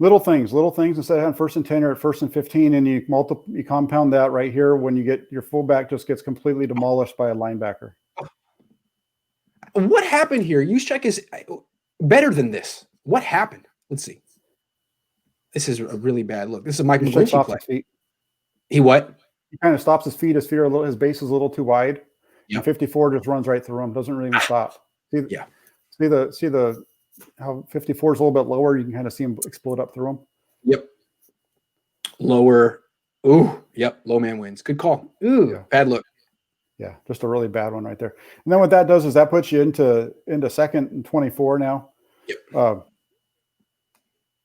Little things. Instead of having 1st and 10 or at 1st and 15, and you compound that right here when you get your fullback just gets completely demolished by a linebacker. What happened here? Juszczyk is better than this. What happened? Let's see. This is a really bad look. This is a Mike McGlinchey play. He what? He kind of stops his feet. His feet are his base is a little too wide. Yep. 54 just runs right through him. Doesn't really even stop. See how 54 is a little bit lower. You can kind of see him explode up through him. Yep. Lower. Ooh. Yep. Low man wins. Good call. Ooh. Yeah. Bad look. Yeah, just a really bad one right there. And then what that does is that puts you into 2nd and 24 now. Yep.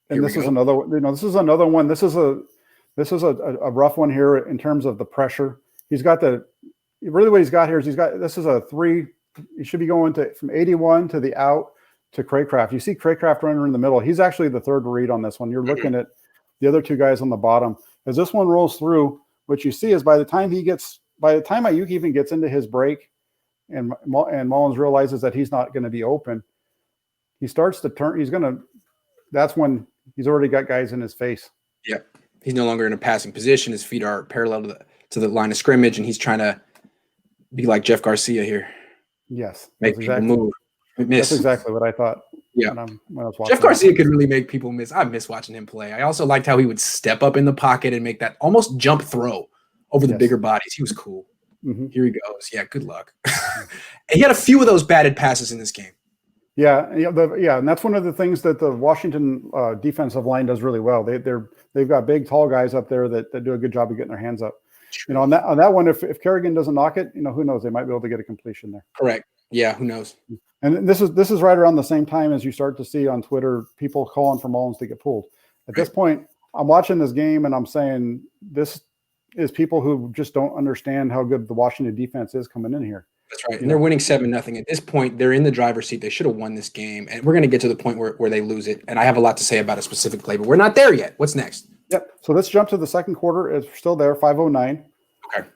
And this is another one. This is another one. This is a rough one here in terms of the pressure. He's got what he's got here is this is a 3. He should be going from 81 to the out to Craycraft. You see Craycraft running in the middle. He's actually the 3rd read on this one. You're looking at the other 2 guys on the bottom. As this one rolls through, what you see is by the time Ayuk even gets into his break and Mullens realizes that he's not going to be open, he starts to turn. That's when he's already got guys in his face. Yep. He's no longer in a passing position. His feet are parallel to the line of scrimmage, and he's trying to be like Jeff Garcia here. Yes. Make people move. Miss. That's exactly what I thought. Yeah. When I was watching Jeff Garcia could really make people miss. I miss watching him play. I also liked how he would step up in the pocket and make that almost jump throw over the bigger bodies. He was cool. Mm-hmm. Here he goes. Yeah, good luck. He had a few of those batted passes in this game. Yeah, and that's one of the things that the Washington defensive line does really well. They've got big, tall guys up there that do a good job of getting their hands up. On that one, if Kerrigan doesn't knock it, who knows? They might be able to get a completion there. Correct. Yeah, who knows? And this is right around the same time as you start to see on Twitter people calling for Mullens to get pulled. At this point, I'm watching this game and I'm saying this is people who just don't understand how good the Washington defense is coming in here. That's right. And they're winning 7-0. At this point, they're in the driver's seat. They should have won this game. And we're going to get to the point where they lose it. And I have a lot to say about a specific play, but we're not there yet. What's next? Yep. So let's jump to the second quarter. It's still there, 5:09. Okay.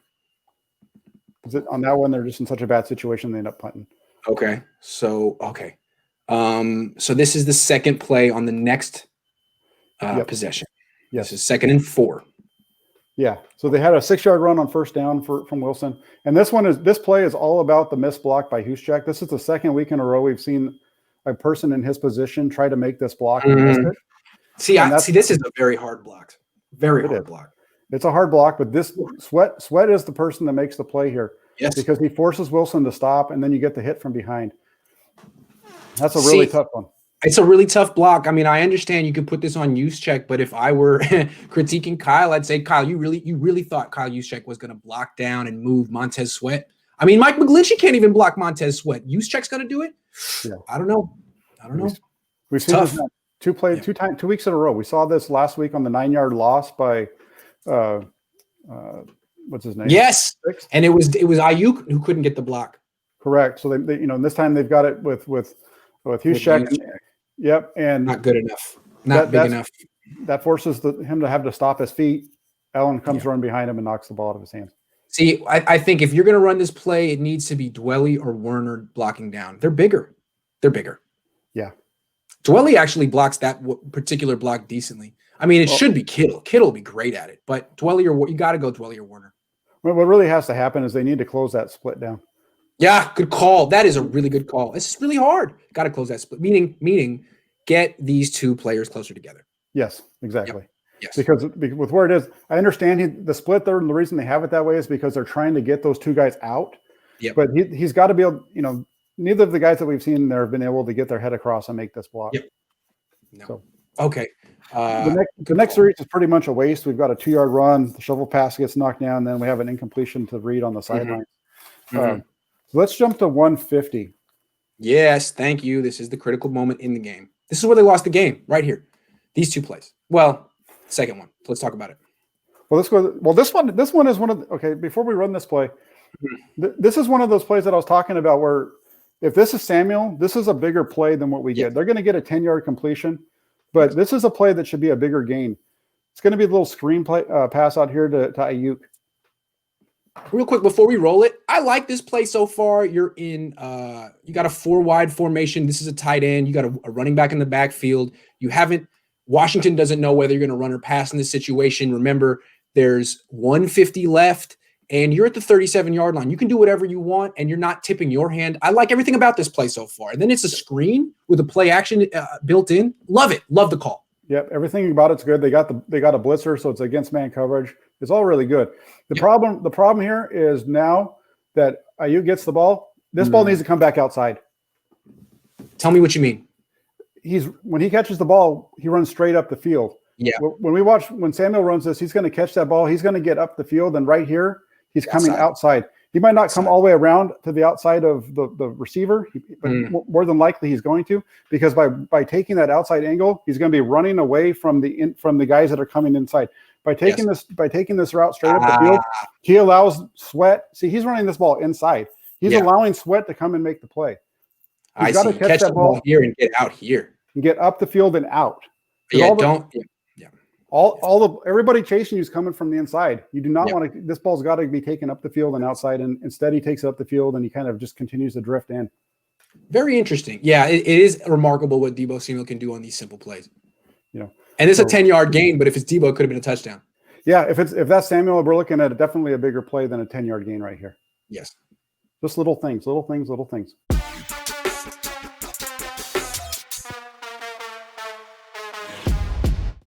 On that one, they're just in such a bad situation, they end up punting. Okay. So this is the second play on the next possession. Yes. This is 2nd and 4. Yeah. So they had a 6-yard run on first down from Wilson. And this play is all about the missed block by Juszczyk. This is the second week in a row we've seen a person in his position try to make this block and miss it. See, this is a very hard block. Very hard block. It's a hard block, but this Sweat is the person that makes the play here. Yes. Because he forces Wilson to stop, and then you get the hit from behind. That's a really tough one. It's a really tough block. I mean, I understand you could put this on Juszczyk, but if I were critiquing Kyle, I'd say, Kyle, you really thought Kyle Juszczyk was going to block down and move Montez Sweat? I mean, Mike McGlinchey can't even block Montez Sweat. Juszczyk's going to do it? Yeah. I don't know. We've seen this 2 weeks in a row. We saw this last week on the 9-yard loss by what's his name? Yes. And it was Ayuk who couldn't get the block. Correct. So they this time they've got it with Juszczyk. Yep. And not good enough. Not big enough. That forces him to have to stop his feet. Allen comes running behind him and knocks the ball out of his hands. See, I think if you're going to run this play, it needs to be Dwelley or Werner blocking down. They're bigger. Yeah. Dwelley actually blocks that particular block decently. I mean, it should be Kittle. Kittle will be great at it, but you got to go Dwelley or Werner. What really has to happen is they need to close that split down. Yeah, good call. That is a really good call. It's really hard. Got to close that split. Meaning, get these two players closer together. Yes, exactly. Yep. Yes. Because with where it is, I understand the split there, and the reason they have it that way is because they're trying to get those two guys out. Yeah. But he's got to be able. Neither of the guys that we've seen there have been able to get their head across and make this block. Yep. No. So, okay. The next read is pretty much a waste. We've got a 2-yard run. The shovel pass gets knocked down. Then we have an incompletion to Reed on the sideline. So let's jump to 150. This is the critical moment in the game. This is where they lost the game, right here. These two plays. Well, second one. Let's talk about it. Well, let's go. Well, this one is one of the, okay. Before we run this play, this is one of those plays that I was talking about where if this is Samuel, this is a bigger play than what we get. They're going to get a 10-yard completion, but this is a play that should be a bigger gain. It's going to be a little screen play, pass out here to Ayuk. Real quick before we roll it, I like this play so far. You're in, you got a 4-wide formation. This is a tight end. You got a running back in the backfield. You haven't Washington doesn't know whether you're going to run or pass in this situation. Remember, there's 150 left, and you're at the 37-yard line. You can do whatever you want, and you're not tipping your hand. I like everything about this play so far. And then it's a screen with a play action built in. Love it. Love the call. Yep, everything about it's good. They got a blitzer, so it's against man coverage. It's all really good. The problem here is now that Ayuk gets the ball, this ball needs to come back outside. Tell me what you mean. When he catches the ball, he runs straight up the field. Yeah. When Samuel runs this, he's going to catch that ball. He's going to get up the field, and right here, he's coming outside. He might not come all the way around to the outside of the receiver, but more than likely he's going to, because by taking that outside angle, he's going to be running away from the guys that are coming inside. By taking this route straight up the field, he allows Sweat. See, he's running this ball inside. He's allowing Sweat to come and make the play. He's got to catch that ball here and get out here and get up the field and out. Everybody chasing you is coming from the inside. You do not want to. This ball's got to be taken up the field and outside, and instead he takes it up the field and he kind of just continues to drift in. Very interesting. Yeah, it is remarkable what Deebo Samuel can do on these simple plays. And it's a 10-yard gain, but if it's Deebo, it could have been a touchdown. Yeah, if that's Samuel, we're looking at definitely a bigger play than a 10-yard gain right here. Yes. Just little things.